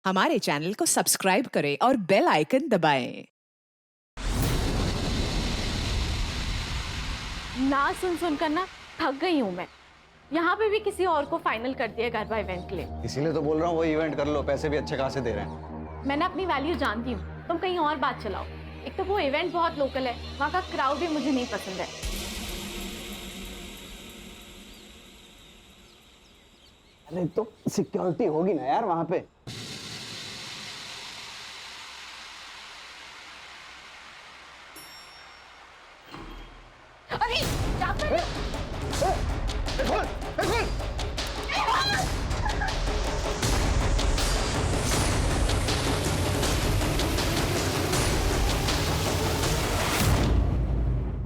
हमारे चैनल को सब्सक्राइब करें और बेल आइकन दबाएं। ना सुन सुन कर ना थक गई हूँ मैं। यहाँ पे भी किसी और को फाइनल कर दिया गरबा इवेंट के लिए। इसीलिए तो बोल रहा हूँ वो इवेंट कर लो, पैसे भी अच्छे खासे दे रहे हैं। मैंने अपनी वैल्यू जानती हूँ, तुम कहीं और बात चलाओ। एक तो वो इवेंट बहुत लोकल है, वहाँ का क्राउड भी मुझे नहीं पसंद है। अरे तो सिक्योरिटी होगी ना यार वहाँ पे। अरे जाकर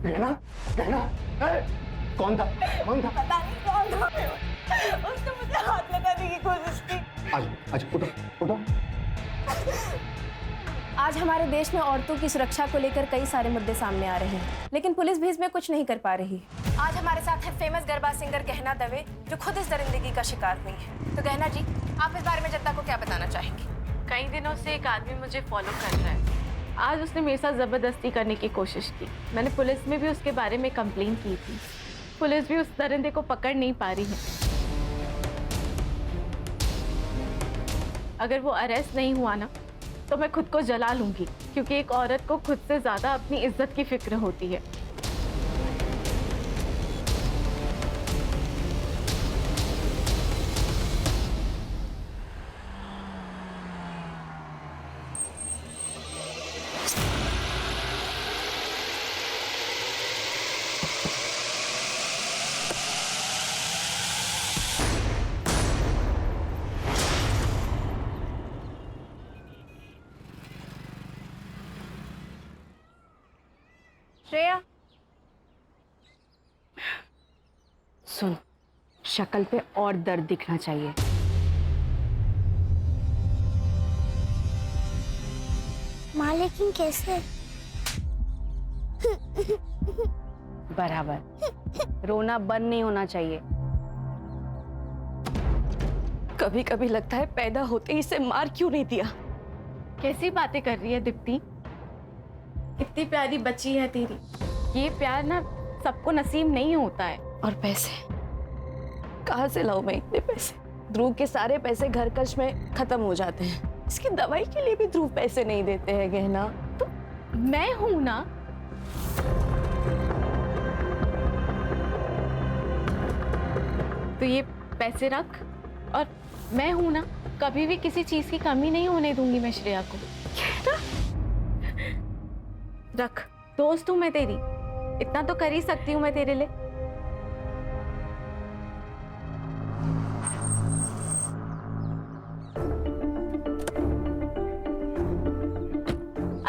कहना कहना कौन था पता नहीं कौन था। उसने मुझे हाथ लगाने की कोशिश की। आज उठो उठो। आज हमारे देश में औरतों की सुरक्षा को लेकर कई सारे मुद्दे सामने आ रहे हैं, लेकिन पुलिस भी इसमें कुछ नहीं कर पा रही। आज हमारे साथ है फेमस गरबा सिंगर गहना दवे, जो खुद इस दरिंदगी का शिकार हुई है। तो गहना जी, आप इस बारे में जनता को क्या बताना चाहेंगी? कई दिनों से एक आदमी मुझे फॉलो कर रहा है। आज उसने मेरे साथ जबरदस्ती करने की कोशिश की। मैंने पुलिस में भी उसके बारे में कंप्लेन की थी। पुलिस भी उस दरिंदे को पकड़ नहीं पा रही है। अगर वो अरेस्ट नहीं हुआ ना, तो मैं खुद को जला लूंगी, क्योंकि एक औरत को खुद से ज्यादा अपनी इज्जत की फिक्र होती है। श्रेया, सुन, शक्ल पे और दर्द दिखना चाहिए। माँ लेकिन कैसे? बराबर रोना बंद नहीं होना चाहिए। कभी कभी लगता है पैदा होते ही इसे मार क्यों नहीं दिया। कैसी बातें कर रही है दीप्ति? इतनी प्यारी बच्ची है तेरी। ये प्यार ना सबको नसीब नहीं होता है। और पैसे कहाँ से लाऊं मैं इतने पैसे? ध्रुव के सारे पैसे घर खर्च में खत्म हो जाते हैं। इसकी दवाई के लिए भी ध्रुव पैसे नहीं देते हैं गहना। तो मैं हूं ना। तो ये पैसे रख, और मैं हूं ना, कभी भी किसी चीज की कमी नहीं होने दूंगी मैं श्रेया को। रख, दोस्त हूं मैं तेरी, इतना तो कर ही सकती हूँ मैं तेरे लिए।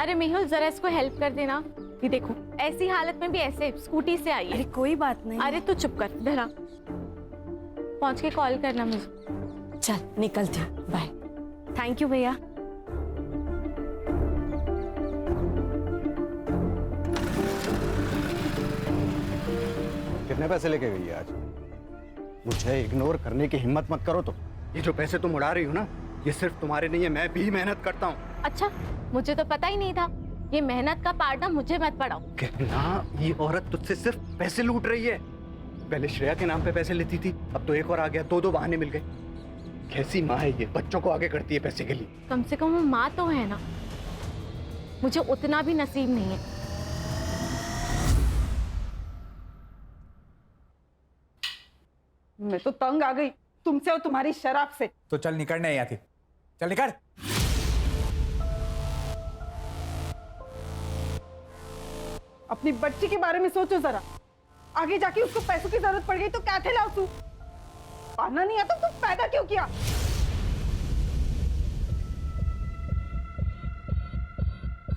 अरे मेहुल, जरा इसको हेल्प कर देना। ये देखो, ऐसी हालत में भी ऐसे स्कूटी से आई है। अरे कोई बात नहीं। अरे तू चुप कर, धरा। पहुंच के कॉल करना मुझे। चल निकलती हूँ, बाय। थैंक यू भैया। कितने पैसे लेके गई है आज? मुझे इग्नोर करने की हिम्मत मत करो। तो ये जो पैसे तुम उड़ा रही हो ना, ये सिर्फ तुम्हारे नहीं है, मैं भी मेहनत करता हूँ। अच्छा, मुझे तो पता ही नहीं था। ये मेहनत का पार्ट ना मुझे मत पढ़ाओ। कहना, ये औरत तुझसे सिर्फ पैसे लूट रही है। पहले श्रेया के नाम पे पैसे लेती थी, अब तो एक और आ गया। दो बहाने मिल गए। कैसी माँ है ये, बच्चों को आगे करती है पैसे के लिए। कम से कम वो माँ तो है ना। मुझे उतना भी नसीब नहीं है। मैं तो तंग आ गई तुमसे और तुम्हारी शराब से। तो चल निकलने यहाँ थी, चल निकल। अपनी बच्ची के बारे में सोचो जरा। आगे जाके उसको पैसों की जरूरत पड़ गई तो क्या थे तू? पाना नहीं आता तो पैदा क्यों किया?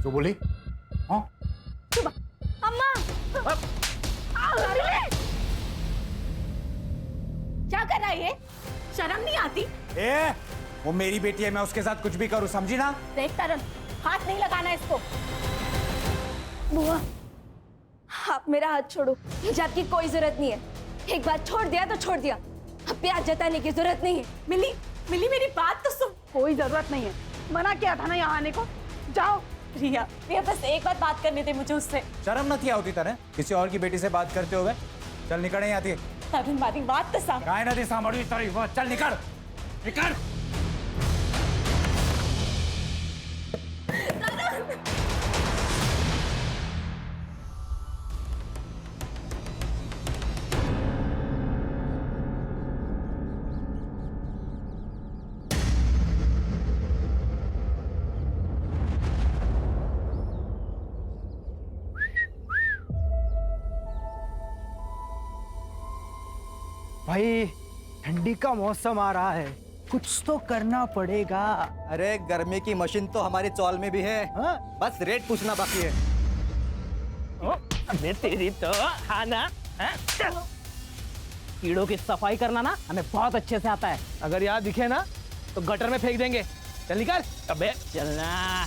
जो बोली? हाँ? अम्मा! क्या कर रहा है ये? शर्म नहीं आती? ए, वो मेरी बेटी है, मैं उसके साथ कुछ भी करूं, समझी ना? देख तरन, हाथ नहीं लगाना इसको। बुआ, आप मेरा हाथ छोड़ो। मुझे आपकी कोई जरूरत नहीं है। एक बार छोड़ दिया तो छोड़ दिया। अब प्यार जताने की जरूरत नहीं है। मिली, मिली मेरी बात तो सुन। कोई जरूरत नहीं है, मना किया था ना यहाँ आने को। जाओ। रिया रिया बस एक बात थी मुझे उससे। शर्म न किया होती तरह किसी और की बेटी से बात करते हुए। चल निकल नहीं आती। हमारी बात तो सामने। काय ना थी सांभळी तरी चल निकल निकल। भाई ठंडी का मौसम आ रहा है, कुछ तो करना पड़ेगा। अरे गर्मी की मशीन तो हमारी चौल में भी है। हाँ? बस रेट पूछना बाकी है। अबे तेरी तो हाँ ना, कीड़ों की सफाई करना ना हमें बहुत अच्छे से आता है। अगर यहाँ दिखे ना तो गटर में फेंक देंगे। चल निकल। अबे चलना।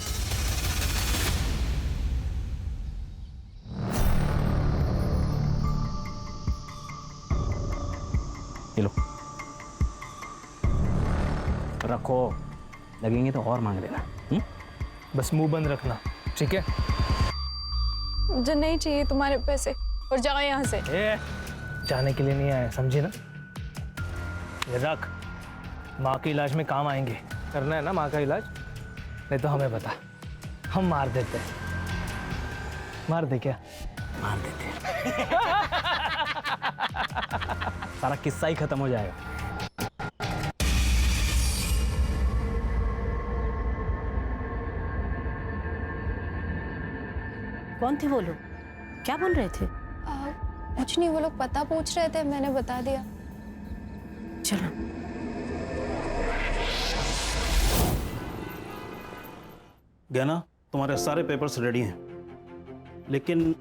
लो रखो, लगेंगे तो और मांग लेना। बस मुंह बंद रखना, ठीक है? मुझे नहीं चाहिए तुम्हारे पैसे, और जाओ यहाँ से। जाने के लिए नहीं आए, समझी ना? ये रख, माँ के इलाज में काम आएंगे। करना है ना माँ का इलाज? नहीं तो हमें बता, हम मार देते। मार दे क्या? मार देते। सारा किस्सा ही खत्म हो जाएगा। कौन थे वो लोग? क्या बोल रहे थे? कुछ नहीं, वो लोग पता पूछ रहे थे, मैंने बता दिया। चलो। गहना, तुम्हारे सारे पेपर्स रेडी हैं, लेकिन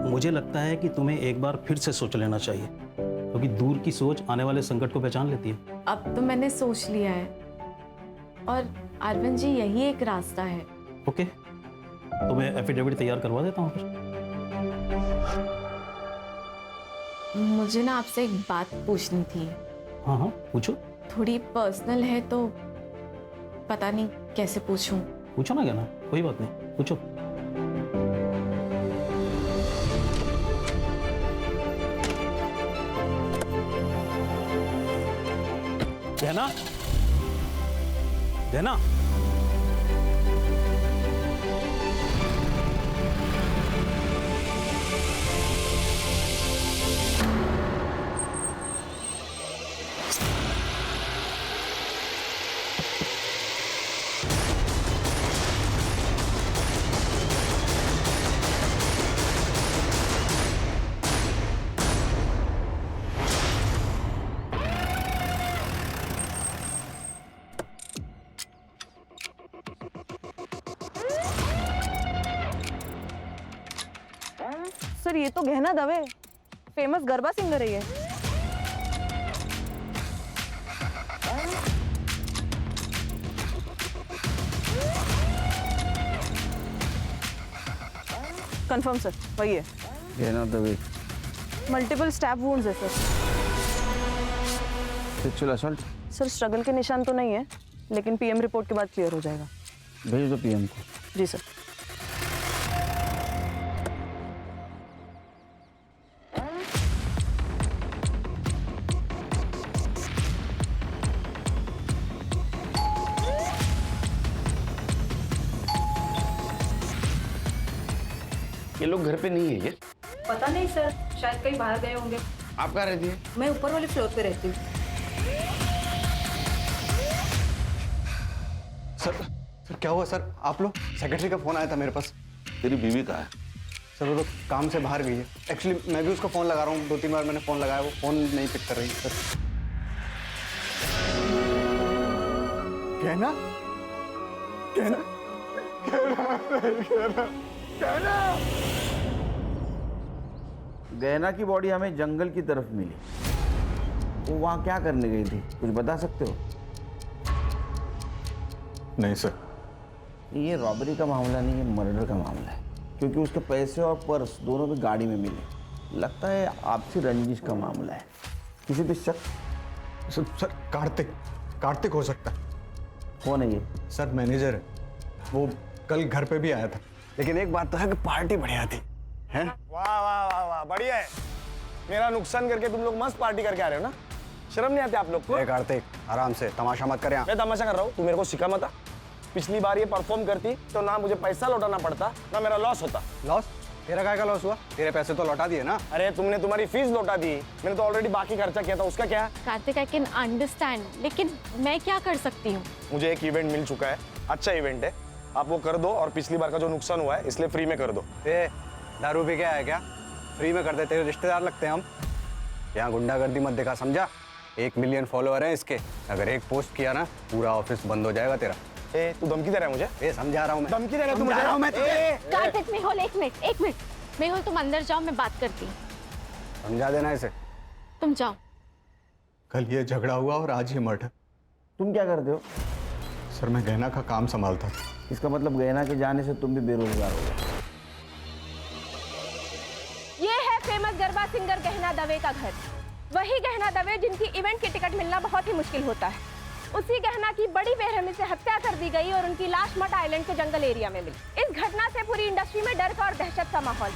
मुझे लगता है कि तुम्हें एक बार फिर से सोच लेना चाहिए, क्योंकि दूर की सोच आने वाले संकट को पहचान लेती है। अब तो मैंने सोच लिया है, और अरविंद जी यही एक रास्ता है। ओके, तो मैं एफिडेविट तैयार करवा देता हूँ फिर। मुझे ना आपसे एक बात पूछनी थी। हाँ हाँ पूछो। थोड़ी पर्सनल है तो पता नहीं कैसे पूछूं। पूछो ना गहना, कोई बात नहीं, पूछो। गहना, गहना, सर ये तो गहना दवे, फेमस गरबा सिंगर है ये। कंफर्म सर, वही है। गहना दवे। मल्टीपल स्टैब वुंड्स है sir. Sexual assault. Sir struggle के निशान तो नहीं है, लेकिन पीएम रिपोर्ट के बाद क्लियर हो जाएगा। भेज दो पीएम को। जी सर। ये लोग घर पे नहीं है ये? पता नहीं सर, शायद कहीं बाहर गए होंगे। आप कहाँ रहती है? मैं ऊपर वाले फ्लोर पे रहती हूँ। सर क्या हुआ सर? आप लोग? सेक्रेटरी का फोन आया था मेरे पास। तेरी बीवी कहाँ है? सर वो तो काम से बाहर गई है। एक्चुअली मैं भी उसको फोन लगा रहा हूँ, 2-3 बार मैंने फोन लगाया, वो फोन नहीं पिक कर रही सर। कहना कहना कहना कहना गहना की बॉडी हमें जंगल की तरफ मिली। वो वहाँ क्या करने गई थी, कुछ बता सकते हो? नहीं सर। ये रॉबरी का मामला नहीं, ये मर्डर का मामला है, क्योंकि उसके पैसे और पर्स दोनों भी गाड़ी में मिले। लगता है आपसी रंजिश का मामला है। किसी पे शक? सर कार्तिक हो सकता है। कौन है ये? सर मैनेजर है, वो कल घर पे भी आया था। लेकिन एक बात तो है कि पार्टी बढ़िया थी, है? वाह वाह वाह वाह, बढ़िया है। मेरा नुकसान करके तुम लोग मस्त पार्टी करके आ रहे हो ना? शर्म नहीं आती आप लोग को? कार्तिक आराम से, तमाशा मत करे। मैं तमाशा कर रहा हूँ, तू मेरे को सिखा मत। पिछली बार ये परफॉर्म करती तो ना मुझे पैसा लौटाना पड़ता ना मेरा लॉस होता। लॉस? तेरा काय का लॉस हुआ? तेरे पैसे तो लौटा दिए ना। अरे तुमने तुम्हारी फीस लौटा दी, मैंने तो ऑलरेडी बाकी खर्चा किया था, उसका क्या? कार्तिक, आई कैन अंडरस्टैंड, लेकिन मैं क्या कर सकती हूँ? मुझे एक इवेंट मिल चुका है, अच्छा इवेंट है, आप वो कर दो और पिछली बार का जो नुकसान हुआ है इसलिए फ्री में कर दो। दारू पी के आया क्या? फ्री में कर दे, तेरे रिश्तेदार लगते हैं हम। यहाँ गुंडागर्दी मत दिखा, समझा? 1 मिलियन फॉलोअर हैं इसके, अगर एक पोस्ट किया ना पूरा ऑफिस बंद हो जाएगा तेरा। तू धमकी दे रहा है मुझे? समझा रहा हूँ मैं। धमकी दे रहा है तू मुझे? कार्तिक, मेहुल, एक मिनट। मेहुल तुम अंदर जाओ, मैं बात करती हूँ। समझा देना इसे। तुम जाओ। कल ये झगड़ा हुआ और आज ये मर्डर। तुम क्या करते हो? सर मैं गहना का काम संभालता था। इसका मतलब गहना के जाने से तुम भी बेरोजगार हो गए। ये है फेमस गरबा सिंगर गहना दवे का घर। वही गहना दवे जिनकी इवेंट की टिकट मिलना बहुत ही मुश्किल होता है। उसी गहना की बड़ी बेरहमी से हत्या कर दी गई और उनकी लाश मट आइलैंड के जंगल एरिया में मिली। इस घटना से पूरी इंडस्ट्री में डर का और दहशत का माहौल।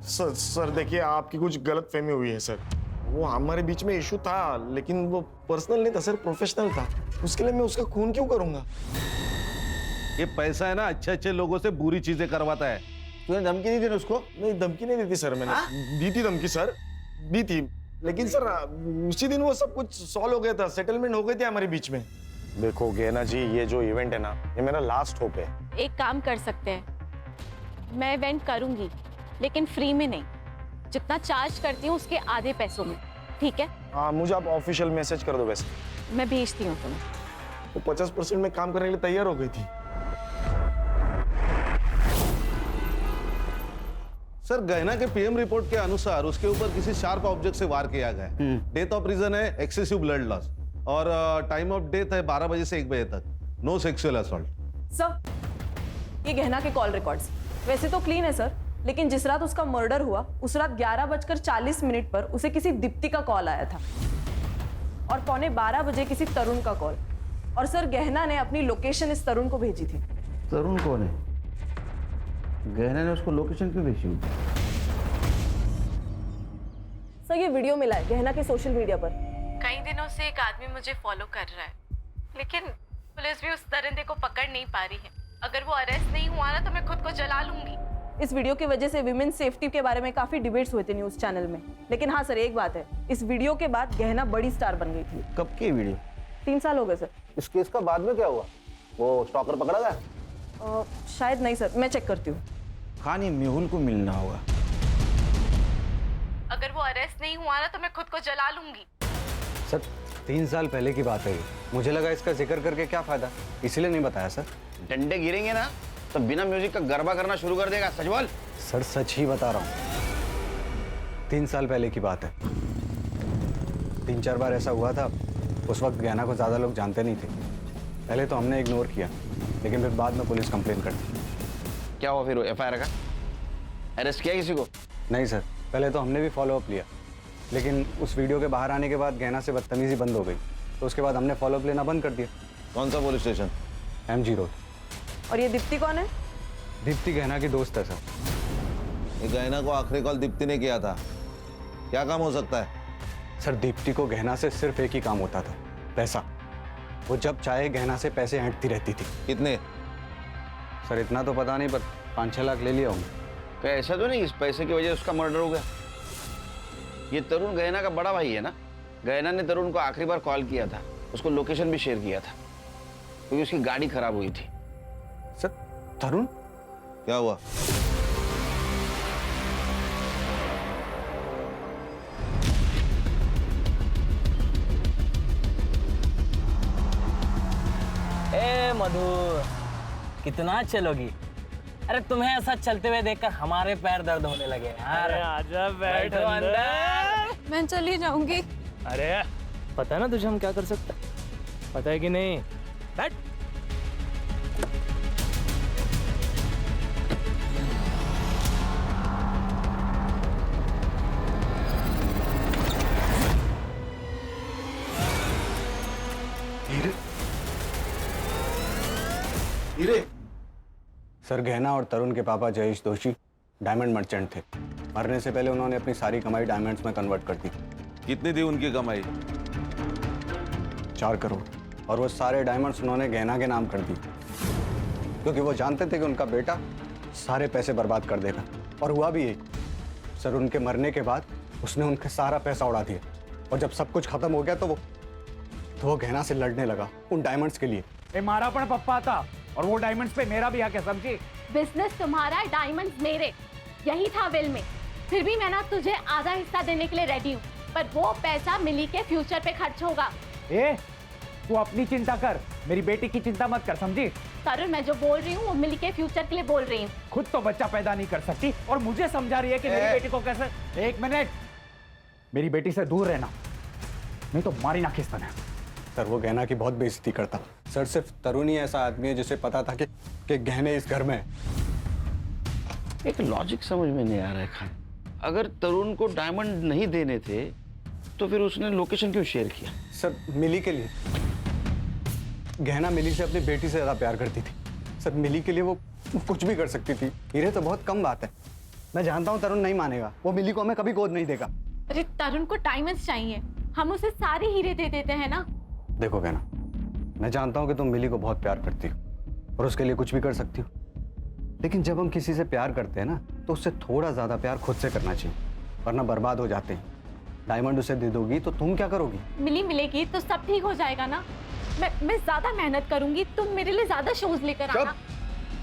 सर देखिए, आपकी कुछ गलत फहमी हुई है सर। वो हमारे बीच में इशू था, लेकिन वो पर्सनल नहीं था सर, प्रोफेशनल था। उसके लिए मैं उसका खून क्यों करूंगा? ये पैसा है ना, अच्छे लोगों से बुरी चीजें करवाता है। तूने धमकी दी थी ना उसको? नहीं, धमकी नहीं दी थी सर मैंने। दी थी धमकी सर, दी थी, लेकिन सर उसी दिन वो सब कुछ सॉल्व हो गया था, सेटलमेंट हो गई थी हमारे बीच में। देखो गहना जी, ये जो इवेंट है ना, ये मेरा लास्ट होप है। एक काम कर सकते हैं, मैं इवेंट करूंगी लेकिन फ्री में नहीं, जितना चार्ज करती हूँ उसके आधे पैसों में, ठीक है? हाँ, मुझे आप ऑफिशियल मैसेज कर दो वैसे। मैं भेजती हूँ तुम्हें। वो 50% में काम करने के लिए तैयार हो गई थी। सर गहना के पीएम रिपोर्ट के अनुसार उसके ऊपर किसी शार्प ऑब्जेक्ट से वार किया गया है। डेथ ऑफ रीजन है एक्सेसिव ब्लड लॉस और टाइम ऑफ डेथ है 12 बजे से 1 बजे तक। No sexual assault. सर, ये गहना के कॉल रिकॉर्ड्स वैसे तो क्लीन है सर, लेकिन जिस रात उसका मर्डर हुआ उस रात 11:40 पर उसे किसी दीप्ति का कॉल आया था और 11:15 बजे किसी तरुण का कॉल। और सर गहना ने अपनी लोकेशन इस तरुण को भेजी थी। तरुण कौन है? गहना ने उसको लोकेशन क्यों भेजी होगी? सर ये वीडियो मिला है गहना के सोशल मीडिया पर। कई दिनों से एक आदमी मुझे फॉलो कर रहा है, लेकिन पुलिस भी उस दरिंदे को पकड़ नहीं पा रही है। अगर वो अरेस्ट नहीं हुआ ना तो मैं खुद को जला लूंगी। इस वीडियो की वजह से विमेन सेफ्टी के बारे में काफी डिबेट्स हुए थे न्यूज चैनल में। लेकिन हाँ सर, एक बात है, इस वीडियो के बाद गहना बड़ी स्टार बन गई थी। कब की वीडियो? 3 साल हो गए सर। इस केस का बाद में क्या हुआ? वो स्टॉकर पकड़ा गया? शायद नहीं सर, मैं चेक करती हूँ। कहानी मेहुल को मिलना होगा। अगर वो अरेस्ट नहीं हुआ ना तो मैं खुद को जला लूंगी। सर 3 साल पहले की बात है ये। मुझे लगा इसका जिक्र करके क्या फायदा, इसलिए नहीं बताया सर। डंडे गिरेंगे ना तो बिना म्यूजिक का गरबा करना शुरू कर देगा। सच बोल। सर सच ही बता रहा हूँ, 3 साल पहले की बात है। 3-4 बार ऐसा हुआ था। उस वक्त गहना को ज़्यादा लोग जानते नहीं थे। पहले तो हमने इग्नोर किया, लेकिन फिर बाद में पुलिस कंप्लेन कर दी। क्या हुआ फिर? FIR का? अरेस्ट किया किसी को? नहीं सर, पहले तो हमने भी फॉलोअप लिया, लेकिन उस वीडियो के बाहर आने के बाद गहना से बदतमीजी बंद हो गई, तो उसके बाद हमने फॉलोअप लेना बंद कर दिया। कौन सा पुलिस स्टेशन? MG road. और ये दीप्ति कौन है? दीप्ति गहना की दोस्त है सर। ये गहना को आखिरी कॉल दीप्ति ने किया था। क्या काम हो सकता है? सर दीप्ति को गहना से सिर्फ एक ही काम होता था, पैसा। वो जब चाहे गहना से पैसे ऐंठती रहती थी। कितने? सर इतना तो पता नहीं, पर 5-6 लाख ले लिया होंगे। क्या ऐसा तो नहीं इस पैसे की वजह से उसका मर्डर हो गया? ये तरुण गहना का बड़ा भाई है ना? गहना ने तरुण को आखिरी बार कॉल किया था, उसको लोकेशन भी शेयर किया था, क्योंकि उसकी गाड़ी खराब हुई थी। सर तरुण? क्या हुआ? ए मधु, कितना चलोगी? अरे तुम्हें ऐसा चलते हुए देखकर हमारे पैर दर्द होने लगे यार। आजा बैठो अंदर। मैं चली जाऊंगी। अरे पता है ना तुझे हम क्या कर सकते हैं? पता है कि नहीं? बैठ। हीरे? सर गहना और तरुण के पापा जयेश दोषी डायमंड मर्चेंट थे। मरने से पहले उन्होंने अपनी सारी कमाई डायमंड्स में कन्वर्ट कर दी। कितनी थी उनकी कमाई? 4 करोड़। और वो सारे डायमंड्स उन्होंने गहना के नाम कर दिए, क्योंकि वो जानते थे कि उनका बेटा सारे पैसे बर्बाद कर देगा। और हुआ भी यही। सर उनके मरने के बाद उसने उनका सारा पैसा उड़ा दिया, और जब सब कुछ खत्म हो गया तो वो गहना से लड़ने लगा उन डायमंड्स के लिए। मारा पण पप्पा था और वो डायमंड्स पे मेरा भी हक है, समझी? बिजनेस तुम्हारा, डायमंड्स मेरे, यही था विल में। फिर भी मैं ना तुझे आधा हिस्सा देने के लिए रेडी हूँ, पर वो पैसा मिली के फ्यूचर पे खर्च होगा। तू अपनी चिंता कर, मेरी बेटी की चिंता मत कर, समझी? तरुण, मैं जो बोल रही हूँ वो मिली के फ्यूचर के लिए बोल रही हूँ। खुद तो बच्चा पैदा नहीं कर सकती और मुझे समझा रही है कि मेरी बेटी को कैसे। 1 मिनट, मेरी बेटी से दूर रहना, नहीं तो मारी ना खिस्ताना। सर वो गहना की बहुत बेइज्जती करता। सर सिर्फ तरुण ही ऐसा आदमी है जिसे पता था कि गहने इस घर में है। एक लॉजिक समझ में नहीं आ रहा है खान। अगर तरुण को डायमंड नहीं देने थे तो फिर उसने लोकेशन क्यों शेयर किया? सर मिली के लिए। गहना मिली से अपनी बेटी से ज्यादा प्यार करती थी। सर मिली के लिए वो कुछ भी कर सकती थी। हीरे तो बहुत कम बात है। मैं जानता हूँ तरुण नहीं मानेगा, वो मिली को हमें कभी गोद नहीं देगा। अरे तरुण को डायमंड्स चाहिए, हम उसे सारे हीरे दे देते हैं ना। देखो गहना, मैं जानता हूँ कि तुम मिली को बहुत प्यार करती हो और उसके लिए कुछ भी कर सकती हो, लेकिन जब हम किसी से प्यार करते हैं ना तो उससे थोड़ा ज्यादा प्यार खुद से करना चाहिए, वरना बर्बाद हो जाते हैं। डायमंड उसे दे दोगी तो तुम क्या करोगी? मिली मिलेगी तो सब ठीक हो जाएगा ना। मैं ज्यादा मेहनत करूंगी, तुम मेरे लिए ज्यादा शोज लेकर आना।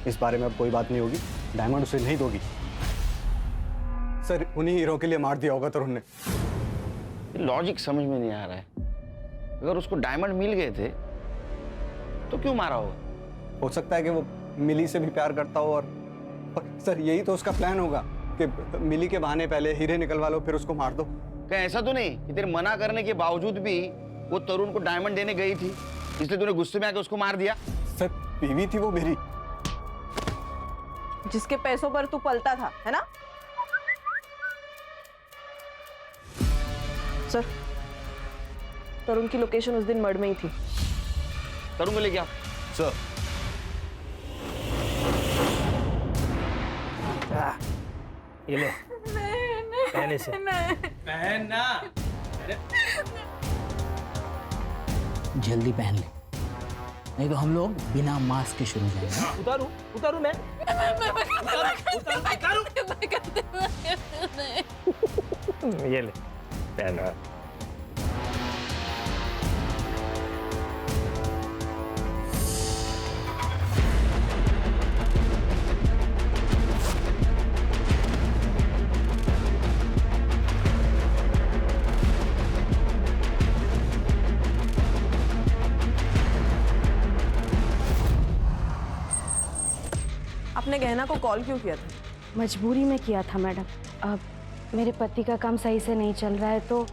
इस बारे में अब कोई बात नहीं होगी। डायमंड उसे नहीं दोगी। सर उन्हीं हीरो के लिए मार दिया होगा तरुण ने। लॉजिक समझ में नहीं आ रहा है। अगर उसको डायमंड मिल गए थे तो क्यों मारा होगा? हो सकता है कि वो मिली से भी प्यार करता हो और सर यही तो उसका प्लान होगा कि मिली के बहाने पहले हीरे निकलवा लो फिर उसको मार दो। क्या ऐसा तो नहीं कि तेरे मना करने के बावजूद भी वो तरुण को डायमंड देने गई थी, इसलिए तूने गुस्से में आके उसको मार दिया? सर बीवी थी वो मेरी, जिसके पैसों पर तू पलता था, है ना? सर तरुण की लोकेशन उस दिन मर्ड में ही थी। तरुण को लेके आओ। सर ये ले पहले से पहनना। जल्दी पहन ले, नहीं तो हम लोग बिना मास्क के शुरू जाएंगे। उतारू मैं। ये ले पहना। आपने गहना को कॉल क्यों किया था? मजबूरी में किया था मैडम। अब मेरे पति का काम सही से नहीं चल रहा है तो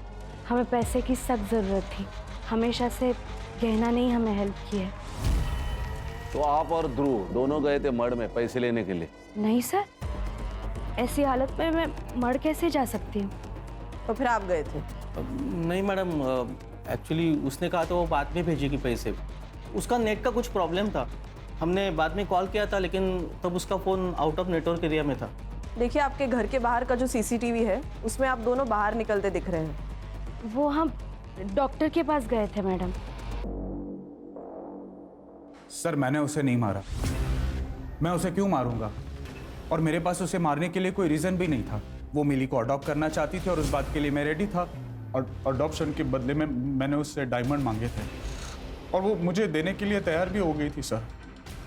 हमें पैसे की सख्त ज़रूरत थी। हमेशा से गहना ने ही हमें हेल्प की है। तो आप और ध्रुव दोनों गए थे मर्ड में पैसे लेने के लिए? नहीं सर, ऐसी हालत में मैं मर्ड कैसे जा सकती हूँ? तो फिर आप गए थे? नहीं मैडम, एक्चुअली उसने कहा तो वो बाद में भेजेगी पैसे। उसका नेट का कुछ प्रॉब्लम था, हमने बाद में कॉल किया था लेकिन तब उसका phone out of network area में था। देखिए आपके घर के बाहर का जो सीसीटीवी है उसमें आप दोनों बाहर निकलते दिख रहे हैं। वो हम डॉक्टर के पास गए थे मैडम। सर मैंने उसे नहीं मारा। मैं उसे क्यों मारूंगा? और मेरे पास उसे मारने के लिए कोई रीज़न भी नहीं था। वो मिली को अडॉप्ट करना चाहती थी और उस बात के लिए मैं रेडी था। और अडॉप्शन के बदले में मैंने उससे डायमंड मांगे थे और वो मुझे देने के लिए तैयार भी हो गई थी। सर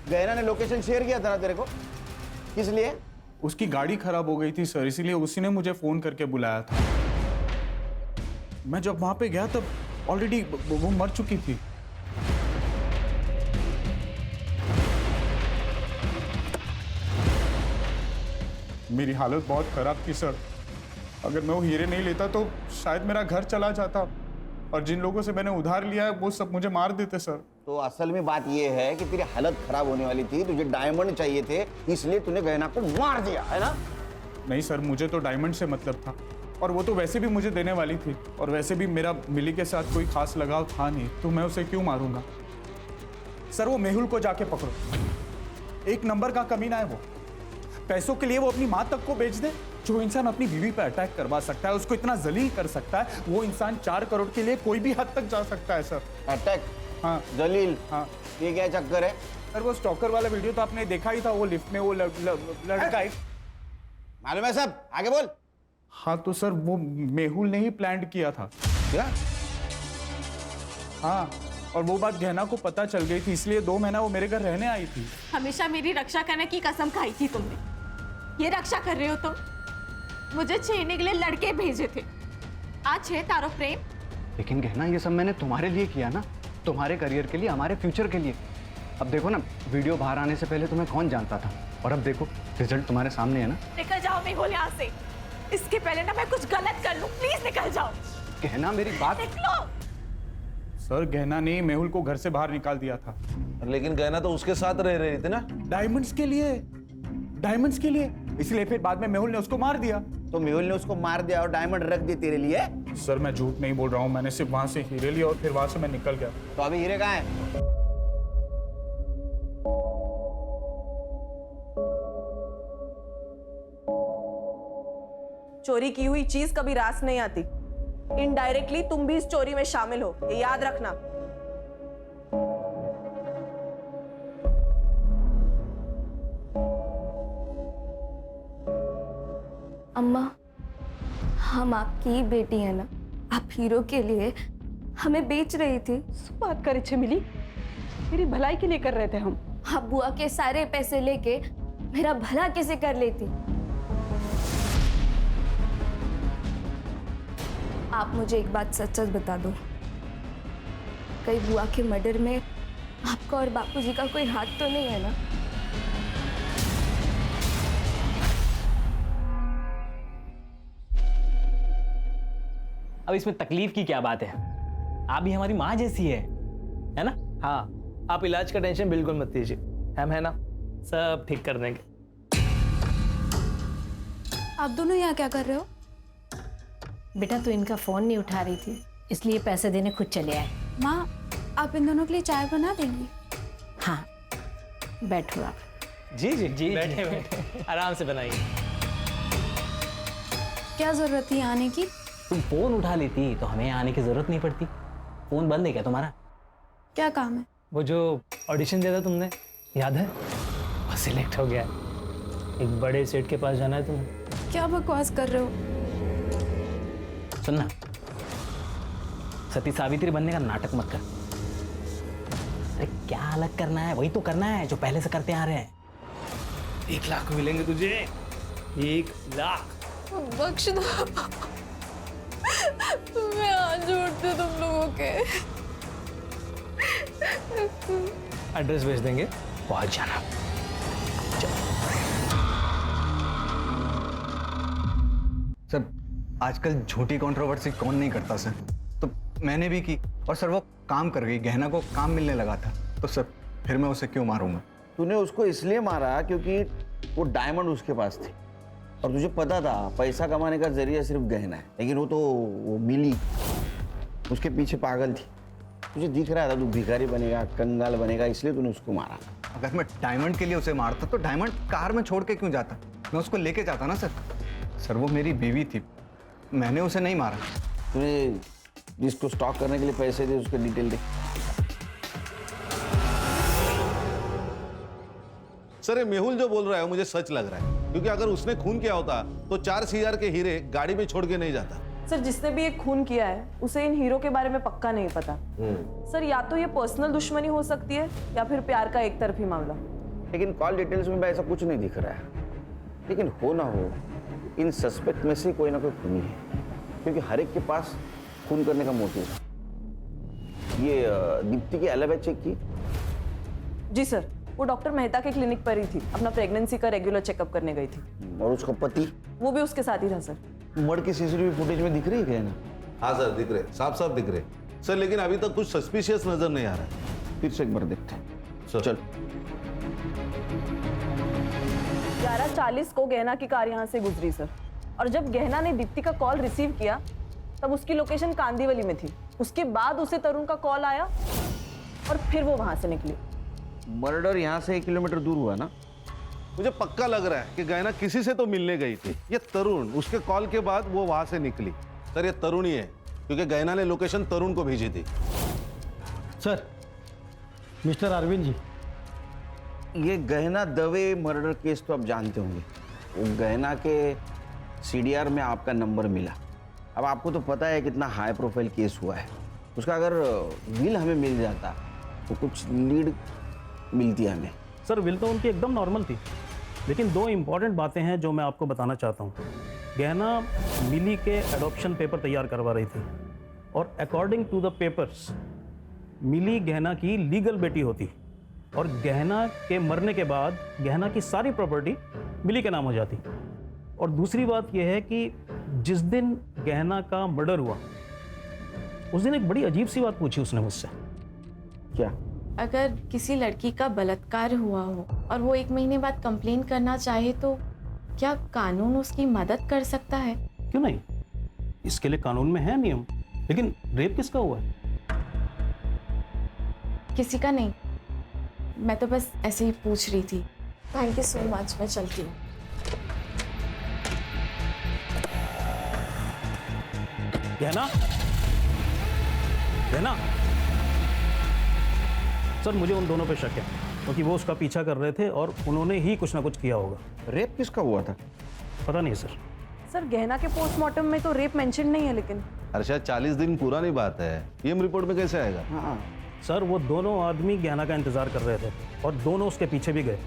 गहना ने लोकेशन शेयर किया था ना तेरे को, किस लिए? उसकी गाड़ी खराब हो गई थी सर, इसीलिए उसी ने मुझे फ़ोन करके बुलाया था। मैं जब वहाँ पे गया तब ऑलरेडी वो मर चुकी थी। मेरी हालत बहुत खराब थी सर। अगर मैं वो हीरे नहीं लेता तो शायद मेरा घर चला जाता और जिन लोगों से मैंने उधार लिया है वो सब मुझे मार देते सर। तो असल में बात ये है कि तेरी हालत खराब होने वाली थी, तुझे डायमंड चाहिए थे, इसलिए तूने गहना को मार दिया, है ना? नहीं सर, मुझे तो डायमंड से मतलब था और वो तो वैसे भी मुझे देने वाली थी और वैसे भी मेरा मिली के साथ कोई खास लगाव था नहीं, तो मैं उसे क्यों मारूंगा? सर वो मेहुल को जाके पकड़ो। एक नंबर का कमीना है वो। पैसों के लिए वो अपनी माँ तक को बेच दे। जो इंसान अपनी बीवी पर अटैक करवा सकता है, उसको इतना जलील कर सकता है, वो इंसान 4 करोड़ के लिए कोई भी हद तक जा सकता है सर। अटैक? हाँ जलील? हाँ। ये क्या चक्कर है सर? वो स्टॉकर वाला वीडियो तो आपने देखा ही था, वो लिफ्ट में वो लड़का। मालूम है सब, आगे बोल। हाँ तो सर वो मेहुल ने ही प्लान किया था। क्या? हाँ, और वो बात गहना को पता चल गई थी, इसलिए 2 महीना वो मेरे घर रहने आई थी। हमेशा मेरी रक्षा करने की कसम खाई थी तुमने, ये रक्षा कर रहे हो तुम? मुझे छेड़ने के लिए लड़के भेजे थे, आज है तारो प्रेम। लेकिन गहना ये सब मैंने तुम्हारे लिए किया ना, तुम्हारे करियर के लिए, हमारे फ्यूचर के लिए। अब देखो ना, वीडियो बाहर आने से पहले तुम्हें कौन जानता था, और अब देखो रिजल्ट तुम्हारे सामने है ना। निकल जाओ मेहुल यहाँ से, इसके पहले ना मैं कुछ गलत कर लूं, प्लीज निकल जाओ। गहना मेरी बात। निकलो। सर गहना ने मेहुल को घर से बाहर निकाल दिया था। लेकिन गहना तो उसके साथ रह रही थी ना। डायमंड्स के लिए, डायमंड्स के लिए, इसलिए फिर बाद में मेहुल ने उसको मार दिया। तो मेहुल ने उसको मार दिया और डायमंड रख दिए तेरे लिए? सर मैं झूठ नहीं बोल रहा हूँ, मैंने सिर्फ वहां से हीरे लिए और फिर वहां से मैं निकल गया। तो अभी हीरे कहाँ है? चोरी की हुई चीज कभी रास नहीं आती। इनडायरेक्टली तुम भी इस चोरी में शामिल हो, ये याद रखना। अम्मा, हम आपकी ही बेटी है ना, आप हीरो के लिए हमें बेच रही थी। बात करे छमिली, मेरी भलाई के लिए कर रहे थे हम। आप बुआ के सारे पैसे लेके मेरा भला कैसे कर लेती? आप मुझे एक बात सच सच बता दो, कहीं बुआ के मर्डर में आपका और बापूजी का कोई हाथ तो नहीं है ना? अब इसमें तकलीफ की क्या बात है? आप भी हमारी माँ जैसी है ना? हाँ, आप इलाज का टेंशन बिल्कुल मत लीजिए, हम है ना, सब ठीक कर देंगे। आप दोनों यहाँ क्या कर रहे हो? बेटा तू इनका फोन नहीं उठा रही थी, इसलिए पैसे देने खुद चले आए। माँ, आप इन दोनों के लिए चाय बना देंगी? हाँ, बैठो आप। जी जी जी, बैठे बैठे आराम से बनाइए। क्या जरूरत थी आने की? तुम फोन उठा लेती तो हमें आने की जरूरत नहीं पड़ती। फोन बंद है क्या तुम्हारा? क्या काम है? वो जो ऑडिशन दिया था तुमने, याद है? वो सिलेक्ट हो गया। एक बड़े सेट के पास जाना है तुम्हें। क्या बकवास कर रहे हो? सुनना, सती सावित्री बनने का नाटक मत कर। अरे क्या अलग करना है, वही तो करना है जो पहले से करते आ रहे हैं। 1 लाख मिलेंगे तुझे, 1 लाख। बख्श दो, मैं हाथ जोड़ती तुम लोगों के। एड्रेस भेज देंगे, पहुंच जाना। सर आजकल झूठी कंट्रोवर्सी कौन नहीं करता सर, तो मैंने भी की और सर वो काम कर गई, गहना को काम मिलने लगा था, तो सर फिर मैं उसे क्यों मारूंगा? तूने उसको इसलिए मारा क्योंकि वो डायमंड उसके पास थी और तुझे पता था पैसा कमाने का जरिया सिर्फ गहना है, लेकिन वो मिली उसके पीछे पागल थी। तुझे दिख रहा था तू भिखारी बनेगा, कंगाल बनेगा, इसलिए तूने उसको मारा। अगर मैं डायमंड के लिए उसे मारता तो डायमंड कार में छोड़ के क्यों जाता? मैं उसको लेके जाता ना सर। सर वो मेरी बीवी थी, मैंने उसे नहीं मारा। तूने जिसको स्टॉक करने के लिए पैसे दे उसके डिटेल दे। सर ये मेहुल जो बोल रहा है मुझे सच लग रहा है, क्योंकि अगर उसने खून किया होता तो 4 CR के हीरे गाड़ी में छोड़ के नहीं जाता। सर जिसने भी ये खून किया है उसे इन हीरो के बारे में पक्का नहीं पता। सर या तो ये पर्सनल दुश्मनी हो सकती है या फिर प्यार का एक तरफी मामला। लेकिन कॉल डिटेल्स में ऐसा कुछ नहीं दिख रहा है, लेकिन हो ना हो इन सस्पेक्ट में से कोई ना कोई खूनी है, क्योंकि हर एक के पास खून करने का मोटिव है। ये दीप्ति की एलिबी चेक की? जी सर, वो डॉक्टर मेहता के क्लिनिक पर ही थी, अपना प्रेगनेंसी का रेगुलर चेकअप करने गई थी। और उसका पति? वो भी उसके साथ ही था सर। मर्डर की CCTV फुटेज में दिख रही है ना? हाँ सर दिख रहे, साफ साफ दिख रहे सर, लेकिन अभी तक कुछ सस्पिशियस नजर नहीं आ रहा है। फिर से एक बार देखते हैं। चल। 11:40 को गहना की कार यहाँ से गुजरी सर, और जब गहना ने दीप्ति का कॉल रिसीव किया तब उसकी लोकेशन कांदीवली में थी। उसके बाद उसे तरुण का कॉल आया और फिर वो वहां से निकली। मर्डर यहाँ से 1 किलोमीटर दूर हुआ ना? मुझे पक्का लग रहा है कि गहना किसी से तो मिलने गई थी। ये तरुण, उसके कॉल के बाद वो वहां से निकली। सर ये तरुण ही है, क्योंकि गहना ने लोकेशन तरुण को भेजी थी। सर, मिस्टर अरविंद जी, ये गहना दवे मर्डर केस तो आप जानते होंगे। वो गहना के CDR में आपका नंबर मिला। अब आपको तो पता है कितना हाई प्रोफाइल केस हुआ है। उसका अगर विल हमें मिल जाता तो कुछ लीड मिलती है हमें। सर विल तो उनकी एकदम नॉर्मल थी, लेकिन 2 इम्पॉर्टेंट बातें हैं जो मैं आपको बताना चाहता हूँ। गहना मिली के एडॉप्शन पेपर तैयार करवा रही थी और अकॉर्डिंग टू द पेपर्स मिली गहना की लीगल बेटी होती और गहना के मरने के बाद गहना की सारी प्रॉपर्टी मिली के नाम हो जाती। और दूसरी बात यह है कि जिस दिन गहना का मर्डर हुआ उस दिन एक बड़ी अजीब सी बात पूछी उसने मुझसे। क्या? अगर किसी लड़की का बलात्कार हुआ हो और वो 1 महीने बाद कंप्लेन करना चाहे तो क्या कानून उसकी मदद कर सकता है? क्यों नहीं, इसके लिए कानून में है नियम। लेकिन रेप किसका हुआ है? किसी का नहीं, मैं तो बस ऐसे ही पूछ रही थी। थैंक यू सो मच, मैं चलती हूँ। गहना, गहना। सर मुझे उन दोनों पे शक है क्योंकि वो उसका पीछा कर रहे थे और उन्होंने ही कुछ ना कुछ किया होगा। रेप किसका हुआ था? पता नहीं सर। सर गहना के पोस्टमार्टम में तो रेप मेंशन नहीं है, लेकिन अरे शायद 40 दिन पुरानी बात है, पीएम रिपोर्ट में कैसे आएगा? हाँ सर वो दोनों आदमी गहना का इंतजार कर रहे थे और दोनों उसके पीछे भी गए।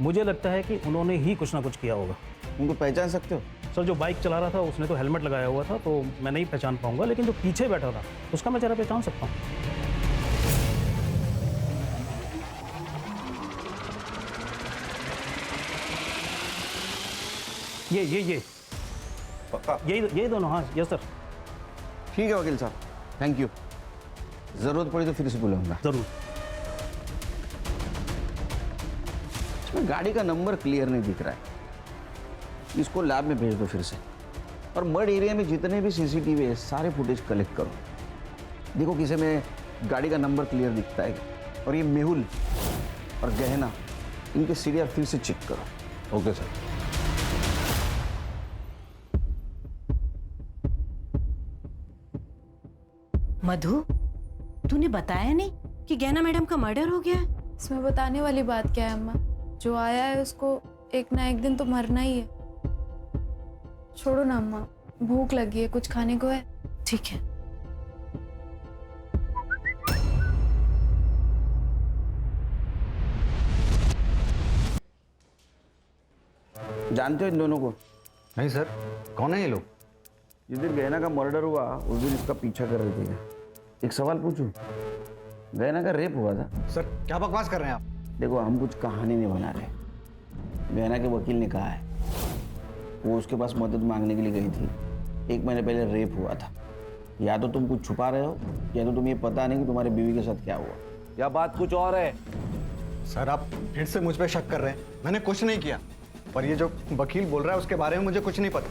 मुझे लगता है कि उन्होंने ही कुछ ना कुछ किया होगा। उनको पहचान सकते हो? सर जो बाइक चला रहा था उसने तो हेलमेट लगाया हुआ था, तो मैं नहीं पहचान पाऊंगा, लेकिन जो पीछे बैठा था उसका मैं चेहरा पहचान सकता हूँ। ये पक्का? यही दोनों। हाँ यस सर। ठीक है वकील साहब, थैंक यू। जरूरत पड़ी तो फिर से बुलाऊंगा। जरूर। इसमें गाड़ी का नंबर क्लियर नहीं दिख रहा है, इसको लैब में भेज दो फिर से। और मर्ड एरिया में जितने भी CCTV है सारे फुटेज कलेक्ट करो, देखो किसी में गाड़ी का नंबर क्लियर दिखता है। और ये मेहुल और गहना, इनके CDR फिर से चेक करो। Okay sir. मधु, तूने बताया नहीं कि गहना मैडम का मर्डर हो गया है? इसमें बताने वाली बात क्या है अम्मा? जो आया है उसको एक ना एक दिन तो मरना ही है। छोड़ो ना अम्मा, भूख लगी है, कुछ खाने को है? ठीक है। जानते हो इन दोनों को? नहीं सर, कौन है ये लोग? जिस दिन गहना का मर्डर हुआ उस दिन इसका पीछा कर रहे थे। एक सवाल पूछूं, गहना का रेप हुआ था? सर क्या बकवास कर रहे हैं आप? देखो हम कुछ कहानी नहीं बना रहे। गहना के वकील ने कहा है वो उसके पास मदद मांगने के लिए गई थी। 1 महीने पहले रेप हुआ था। या तो तुम कुछ छुपा रहे हो या तो तुम्हें पता नहीं कि तुम्हारे बीवी के साथ क्या हुआ। या बात कुछ और है? सर आप फिर से मुझ पे शक कर रहे हैं। मैंने कुछ नहीं किया, पर ये जो वकील बोल रहा है उसके बारे में मुझे कुछ नहीं पता।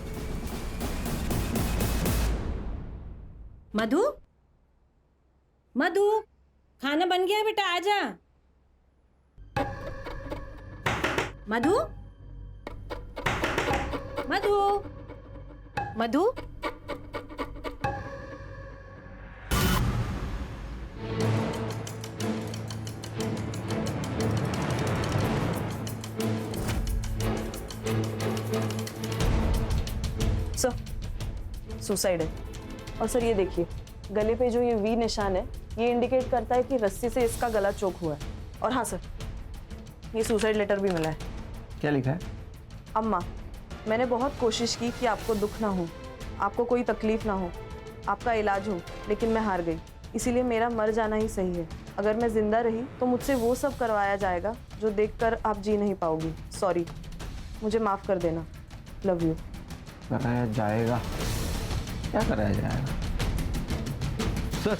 मधु, मधु, खाना बन गया बेटा, आजा। मधु, मधु, मधु। सर सुसाइड है। और सर ये देखिए, गले पे जो ये वी निशान है ये इंडिकेट करता है कि रस्सी से इसका गला चोक हुआ है। और हाँ सर, ये सुसाइड लेटर भी मिला है। क्या लिखा है? अम्मा, मैंने बहुत कोशिश की कि आपको दुख ना हो, आपको कोई तकलीफ ना हो, आपका इलाज हो, लेकिन मैं हार गई। इसीलिए मेरा मर जाना ही सही है। अगर मैं जिंदा रही तो मुझसे वो सब करवाया जाएगा जो देखकर आप जी नहीं पाओगी। सॉरी, मुझे माफ़ कर देना। Love you. कराया जाएगा? क्या कराया जाएगा? सर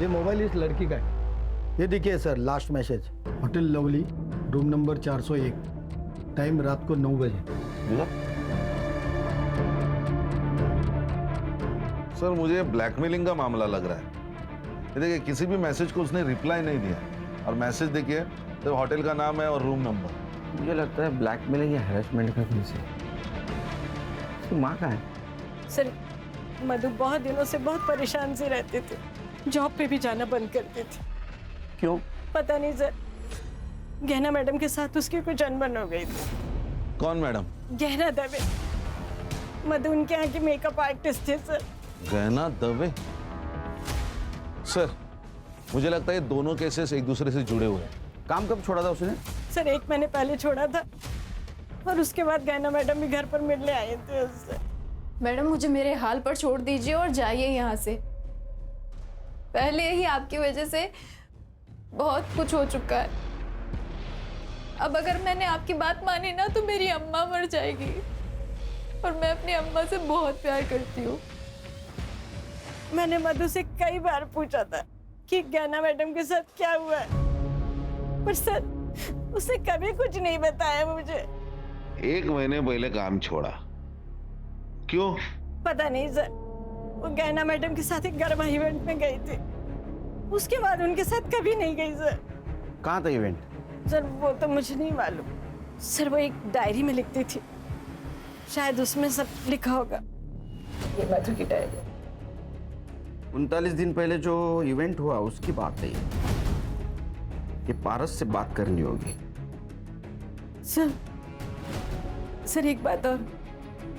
ये मोबाइल इस लड़की का है। ये देखिए sir, last message, hotel lovely, room number 401, time रात को 9 बजे। सर मुझे ब्लैकमेलिंग का मामला लग रहा है। ये देखिए किसी भी मैसेज को उसने रिप्लाई नहीं दिया, और मैसेज देखिए तो होटल का नाम है और रूम नंबर। मुझे लगता है ब्लैकमेलिंग या हैरेसमेंट का केस है। उसकी माँ कहाँ है? सर मधु बहुत दिनों से बहुत परेशान से रहते थे, जॉब पे भी जाना बंद करती थी। क्यों? पता नहीं सर, गहना मैडम के साथ उसकी कुछ अनबन हो गई थी। कौन मैडम? गहना दवे, मधु उनके यहाँ की मेकअप आर्टिस्ट थे सर। गहना दवे? सर मुझे लगता है ये दोनों केसेस एक दूसरे से जुड़े हुए हैं। काम कब छोड़ा था उसने? सर 1 महीने पहले छोड़ा था और उसके बाद गहना मैडम भी घर पर मिलने आए थे उससे। मैडम मुझे मेरे हाल पर छोड़ दीजिए और जाइए यहाँ से। पहले ही आपकी वजह से बहुत कुछ हो चुका है। अब अगर मैंने आपकी बात मानी ना तो मेरी अम्मा मर जाएगी और मैं अपनी अम्मा से बहुत प्यार करती हूँ। मैंने मधु से कई बार पूछा था कि गहना मैडम के साथ क्या हुआ है, पर सर उसने कभी कुछ नहीं बताया मुझे। 1 महीने पहले काम छोड़ा, क्यों? पता नहीं सर, वो गहना मैडम के साथ एक गरबा इवेंट में गई थी, उसके बाद उनके साथ कभी नहीं गई सर। कहाँ था इवेंट? सर वो तो मुझे नहीं मालूम सर, वो एक डायरी में लिखती थी, शायद उसमें सब लिखा होगा। ये मधु की डायरी। 39 दिन पहले जो इवेंट हुआ उसकी बात है ये पारस से बात करनी होगी। सर एक बात और,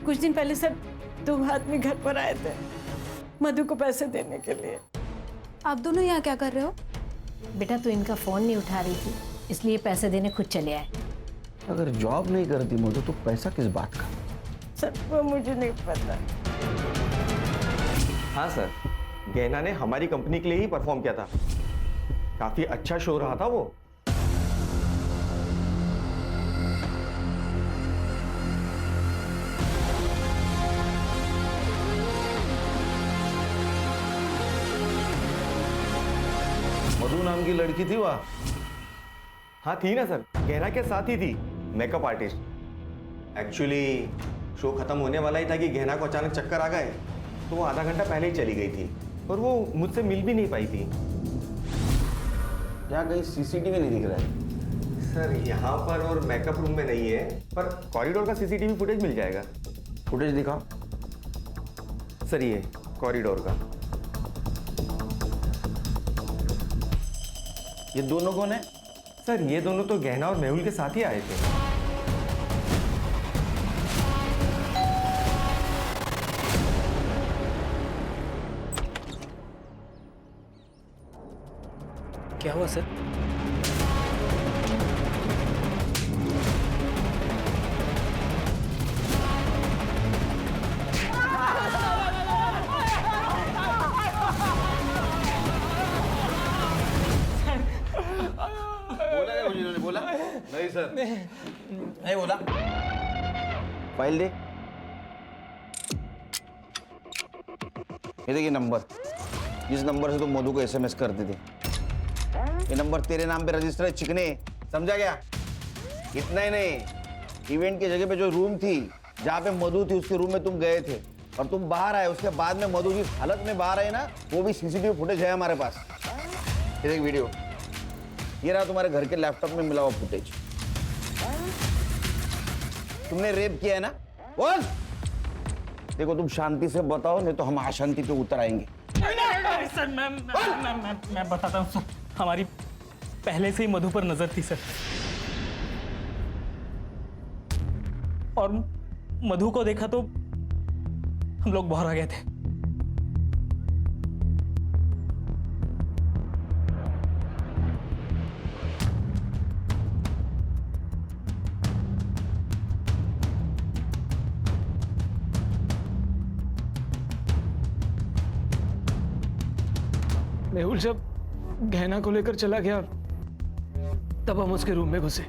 कुछ दिन पहले सर 2 आदमी घर पर आए थे मधु को पैसे देने के लिए। आप दोनों यहाँ क्या कर रहे हो? बेटा तू इनका फोन नहीं उठा रही थी, इसलिए पैसे देने खुद चले आए। अगर जॉब नहीं करती मधु तो पैसा किस बात का? सर वो मुझे नहीं पता। हाँ सर, गहना ने हमारी कंपनी के लिए ही परफॉर्म किया था, काफी अच्छा शो रहा था वो। मधु नाम की लड़की थी वहाँ? हाँ थी ना सर, गहना के साथ ही थी, मेकअप आर्टिस्ट। एक्चुअली शो खत्म होने वाला ही था कि गहना को अचानक चक्कर आ गए, तो वो आधा घंटा पहले ही चली गई थी और वो मुझसे मिल भी नहीं पाई थी। यहाँ कहीं सीसीटीवी नहीं दिख रहा है? सर यहाँ पर और मेकअप रूम में नहीं है, पर कॉरिडोर का सीसीटीवी फुटेज मिल जाएगा। फुटेज दिखाओ। सर ये कॉरिडोर का। ये दोनों कौन है? सर ये दोनों तो गहना और मेहुल के साथ ही आए थे। क्या हुआ सर? बोला क्या उन्होंने? बोला नहीं सर, नहीं बोला। फाइल दे। ये देखिए नंबर, जिस नंबर से तुम मधु को SMS करते थे, ये नंबर तेरे नाम पे रजिस्टर है चिकने, समझा गया? इतना ही नहीं, इवेंट की जगह पे जो रूम थी जहाँ पे मधु थी उसके रूम में तुम गए थे और तुम बाहर आए, उसके बाद में मधु जिस हालत में बाहर आई ना वो भी CCTV फुटेज है हमारे पास। ये देख वीडियो, ये रहा तुम्हारे घर के लैपटॉप में मिला हुआ फुटेज। तुमने रेप किया है ना? बोल। देखो तुम शांति से बताओ, नहीं तो हम अशांति पे उतर आएंगे। सर मैं बताता हूँ सर, हमारी पहले से ही मधु पर नजर थी सर, और मधु को देखा तो हम लोग बाहर आ गए थे। मेहुल जब गहना को लेकर चला गया तब हम उसके रूम में घुसे।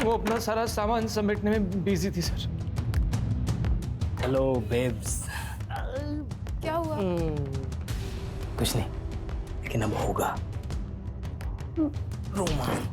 वो अपना सारा सामान समेटने में बिजी थी सर। Hello babes. क्या हुआ? कुछ नहीं, लेकिन अब होगा रोमांस।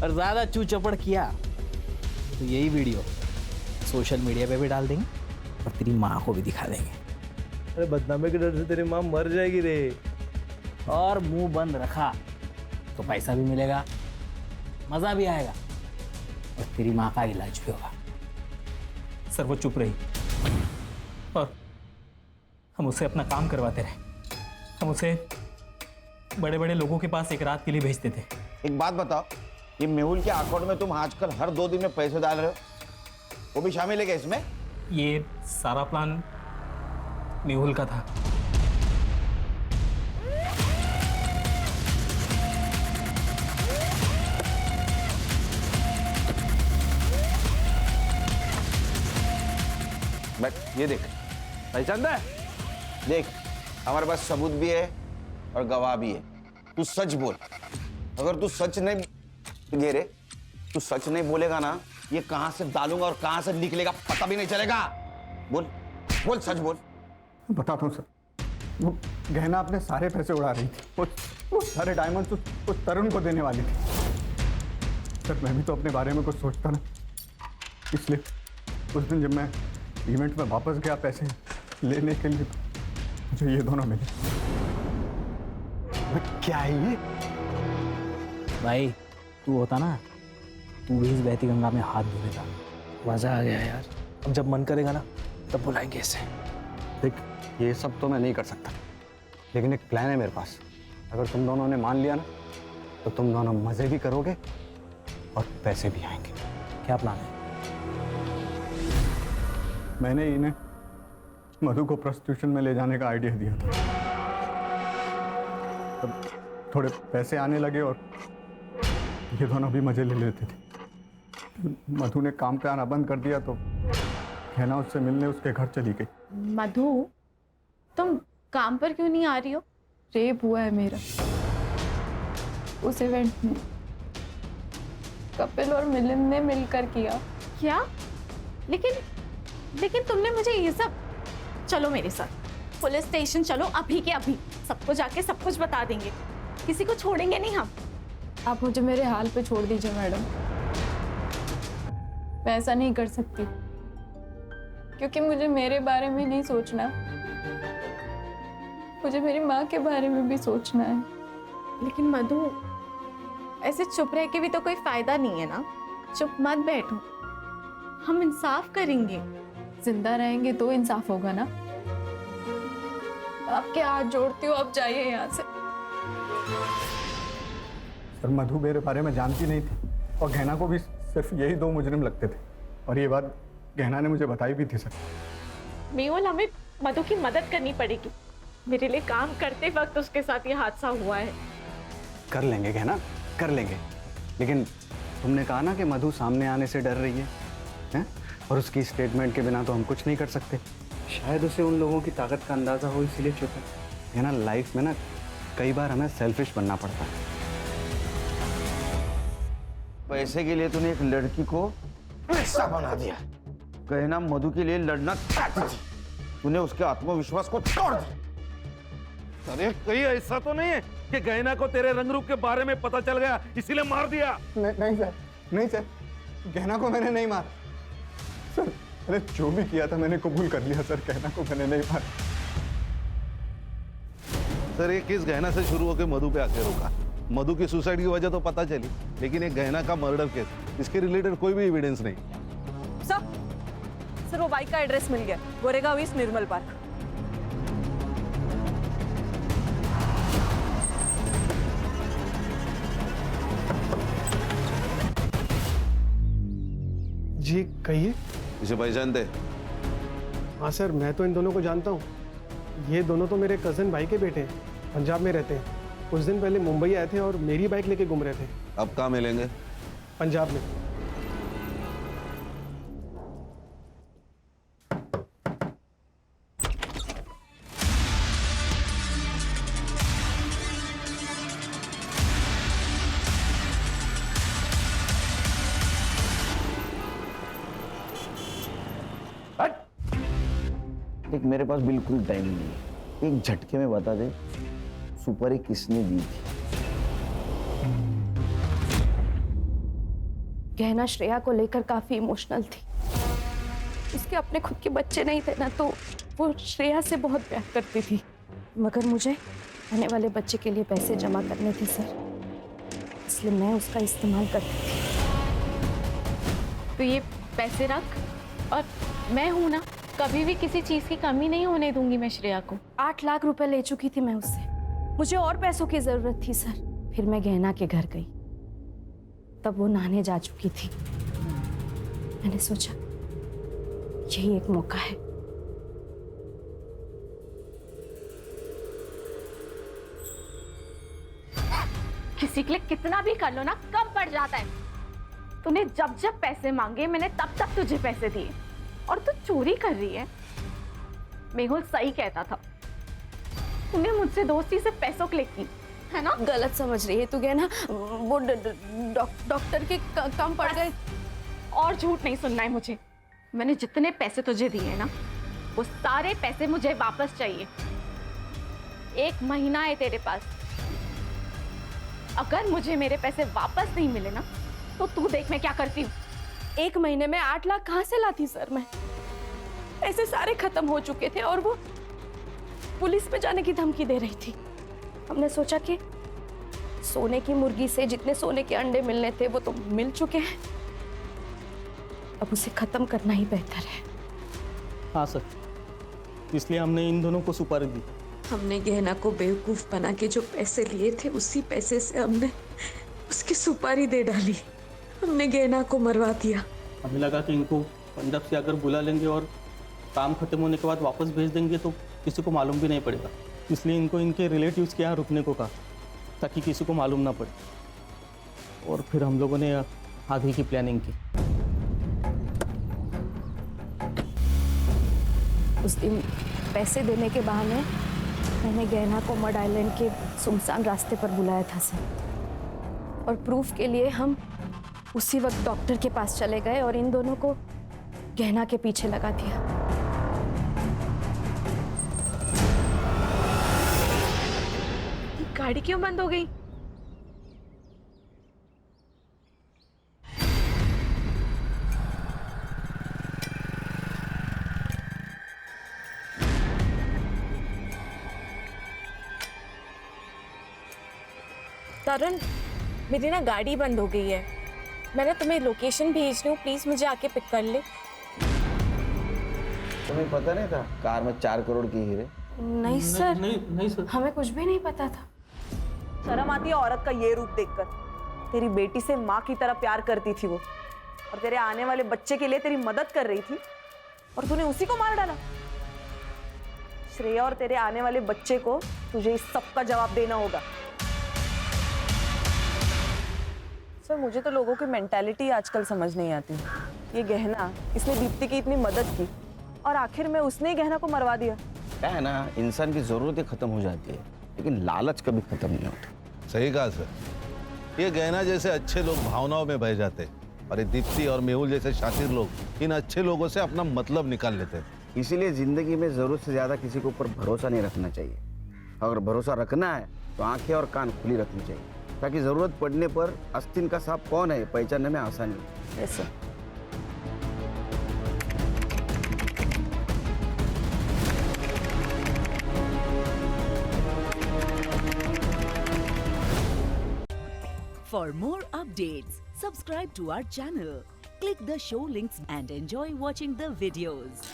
और ज्यादा चू चपड़ किया तो यही वीडियो सोशल मीडिया पे भी डाल देंगे और तेरी माँ को भी दिखा देंगे। अरे बदनामी के डर से तेरी माँ मर जाएगी रे। और मुंह बंद रखा तो पैसा भी मिलेगा, मजा भी आएगा और तेरी माँ का इलाज भी होगा। सर वो चुप रही और हम उसे अपना काम करवाते रहे। हम उसे बड़े बड़े लोगों के पास एक रात के लिए भेजते थे। एक बात बताओ, ये मेहुल के अकाउंट में तुम आजकल हर 2 दिन में पैसे डाल रहे हो, वो भी शामिल है क्या इसमें? ये सारा प्लान मेहुल का था। बट ये देख, पहचानता है? देख, हमारे पास सबूत भी है और गवाह भी है। तू सच बोल। अगर तू सच नहीं गे रे, तू सच नहीं बोलेगा ना, ये कहां से डालूंगा और कहां से निकलेगा पता भी नहीं चलेगा। बोल बोल, सच बोल। बताता हूँ सर, वो गहना अपने सारे पैसे उड़ा रही थी। वो सारे डायमंड्स उस तरुण को देने वाली थी। सर मैं भी तो अपने बारे में कुछ सोचता ना, इसलिए उस दिन जब मैं इवेंट में वापस गया पैसे लेने के लिए तो मुझे ये दोनों मिले। क्या है ये? भाई तू होता ना, तू भी इस बहती गंगा में हाथ धो देता। मजा आ गया यार। अब जब मन करेगा ना तब बुलाएंगे इसे। देख, ये सब तो मैं नहीं कर सकता, लेकिन एक प्लान है मेरे पास। अगर तुम दोनों ने मान लिया ना तो तुम दोनों मजे भी करोगे और पैसे भी आएंगे। क्या प्लान है? मैंने इन्हें मधु को प्रोस्टिट्यूशन में ले जाने का आइडिया दिया था। तब थोड़े पैसे आने लगे और ये दोनों भी मजे ले लेते थे। मधु ने काम पे आना बंद कर दिया तो गहना उससे मिलने उसके घर चली गई। मधु, तुम काम पर क्यों नहीं आ रही हो? रेप हुआ है मेरा उस इवेंट में। कपिल और मिलिंद ने मिलकर किया। क्या? लेकिन तुमने मुझे ये सब। चलो मेरे साथ पुलिस स्टेशन चलो, अभी के अभी सबको जाके सब कुछ बता देंगे। किसी को छोड़ेंगे नहीं हम। आप मुझे मेरे हाल पे छोड़ दीजिए मैडम। मैं ऐसा नहीं कर सकती, क्योंकि मुझे मेरे बारे में नहीं सोचना, मुझे मेरी माँ के बारे में भी सोचना है। लेकिन मधु, ऐसे चुप रह के भी तो कोई फायदा नहीं है ना। चुप मत बैठो, हम इंसाफ करेंगे। जिंदा रहेंगे तो इंसाफ होगा ना। आपके हाथ जोड़ती हूँ, आप जाइए यहाँ से। सर मधु मेरे बारे में जानती नहीं थी और गहना को भी सिर्फ यही 2 मुजरिम लगते थे, और ये बात गहना ने मुझे बताई भी थी सर। मेहुल, हमें मधु की मदद करनी पड़ेगी। मेरे लिए काम करते वक्त उसके साथ ये हादसा हुआ है। कर लेंगे गहना, कर लेंगे, लेकिन तुमने कहा ना कि मधु सामने आने से डर रही है, हैं? और उसकी स्टेटमेंट के बिना तो हम कुछ नहीं कर सकते। शायद उसे उन लोगों की ताकत का अंदाजा हो, इसीलिए चुप है ना। लाइफ में ना कई बार हमें सेल्फिश बनना पड़ता है। पैसे के लिए तूने एक लड़की को पैसा बना दिया। गहना मधु के लिए लड़ना चाहती थी, तूने उसके आत्मविश्वास को तोड़ दिया। अरे कहीं ऐसा तो नहीं है कि गहना को तेरे रंग रूप के बारे में पता चल गया इसीलिए मार दिया? नहीं सर, नहीं सर, गहना को मैंने नहीं मारा सर। अरे जो भी किया था मैंने कबूल कर लिया सर, गहना को मैंने नहीं मारा। सर ये केस गहना से शुरू होकर मधु पे आके रुका। मधु की सुसाइड की वजह तो पता चली, लेकिन एक गहना का मर्डर केस, इसके रिलेटेड कोई भी एविडेंस नहीं। सर वो बाइक का एड्रेस मिल गया, गोरेगांव ईस्ट निर्मल पार्क। जी कहिए। इसे पहचानते? हाँ सर, मैं तो इन दोनों को जानता हूँ। ये दोनों तो मेरे कज़न भाई के बेटे हैं, पंजाब में रहते हैं। कुछ दिन पहले मुंबई आए थे और मेरी बाइक लेके घूम रहे थे। अब कहाँ मिलेंगे? पंजाब में। एक मेरे पास बिल्कुल टाइम नहीं है, एक झटके में बता दे सुपारी किसने दी थी। गहना श्रेया को लेकर काफी इमोशनल थी। उसके अपने खुद के बच्चे नहीं थे ना, तो वो श्रेया से बहुत प्यार करती थी। मगर मुझे आने वाले बच्चे के लिए पैसे जमा करने थे सर, इसलिए मैं उसका इस्तेमाल करती थी। तो ये पैसे रख, और मैं हूं ना, कभी भी किसी चीज की कमी नहीं होने दूंगी मैं श्रेया को। 8 लाख रुपए ले चुकी थी मैं उससे, मुझे और पैसों की जरूरत थी सर। फिर मैं गहना के घर गई, तब वो नहाने जा चुकी थी। मैंने सोचा यही एक मौका है। किसी के लिए कितना भी कर लो ना, कम पड़ जाता है। तूने जब जब पैसे मांगे मैंने तब तब तुझे पैसे दिए, और तू चोरी कर रही है। मेहुल सही कहता था, तूने मुझसे दोस्ती से पैसों के लिए की है ना। गलत समझ रही है तू गहना, वो डॉक्टर के कम पड़ गए। और झूठ नहीं सुनना है मुझे। मैंने जितने पैसे तुझे दिए ना, वो सारे पैसे मुझे वापस चाहिए। 1 महीना है तेरे पास, अगर मुझे मेरे पैसे वापस नहीं मिले ना, तो तू देख मैं क्या करती हूँ। 1 महीने में 8 लाख कहाँ से लाती सर मैं? पैसे सारे खत्म हो चुके थे और वो पुलिस में जाने की धमकी दे रही थी। हमने सोचा कि सोने की मुर्गी से जितने सोने के अंडे मिलने थे वो तो मिल चुके हैं, अब उसे खत्म करना ही बेहतर है। हाँ सर, इसलिए हमने इन दोनों को सुपारी दी। हमने गहना को बेवकूफ बना के जो पैसे लिए थे, उसी पैसे से हमने उसकी सुपारी दे डाली। हमने गहना को मरवा दिया। हमें लगा कि इनको पंजाब से अगर बुला लेंगे और काम खत्म होने के बाद वापस भेज देंगे तो किसी को मालूम भी नहीं पड़ेगा, इसलिए इनको इनके रिलेटिव्स के यहाँ रुकने को कहा ताकि किसी को मालूम ना पड़े। और फिर हम लोगों ने आगे की प्लानिंग की। उस दिन पैसे देने के बहाने मैंने गहना को मड आइलैंड के सुनसान रास्ते पर बुलाया था सर, और प्रूफ के लिए हम उसी वक्त डॉक्टर के पास चले गए और इन दोनों को गहना के पीछे लगा दिया। गाड़ी क्यों बंद हो गई? तरुण, मेरी ना गाड़ी बंद हो गई है। मैंने तुम्हें लोकेशन भेज रही हूँ, प्लीज मुझे आके पिक कर ले। तुम्हें पता नहीं था कार में 4 करोड़ की हीरे? नहीं सर, नहीं सर, हमें कुछ भी नहीं पता था। शर्म आती है औरत का ये रूप देखकर। तेरी बेटी से माँ की तरह प्यार करती थी वो, और तेरे आने वाले बच्चे के लिए तेरी मदद कर रही थी, और तूने उसी को मार डाला। श्रेया और तेरे आने वाले बच्चे को तुझे इस सब का जवाब देना होगा। सर, मुझे तो लोगों की मेंटालिटी आजकल समझ नहीं आती। ये गहना, इसने दीप्ति की इतनी मदद की और आखिर में उसने ही गहना को मरवा दिया। क्या है ना, इंसान की जरूरतें खत्म हो जाती है लेकिन लालच कभी खत्म नहीं होता। सही कहा सर, ये गहना जैसे अच्छे लोग भावनाओं में बह जाते हैं, और ये दीप्ति और मेहुल जैसे शातिर लोग इन अच्छे लोगों से अपना मतलब निकाल लेते हैं। इसीलिए जिंदगी में जरूरत से ज्यादा किसी के ऊपर भरोसा नहीं रखना चाहिए। अगर भरोसा रखना है तो आंखें और कान खुली रखनी चाहिए, ताकि जरूरत पड़ने पर आस्तीन का सांप कौन है पहचानने में आसानी हो। Yes sir. For more updates, subscribe to our channel, click the show links and enjoy watching the videos.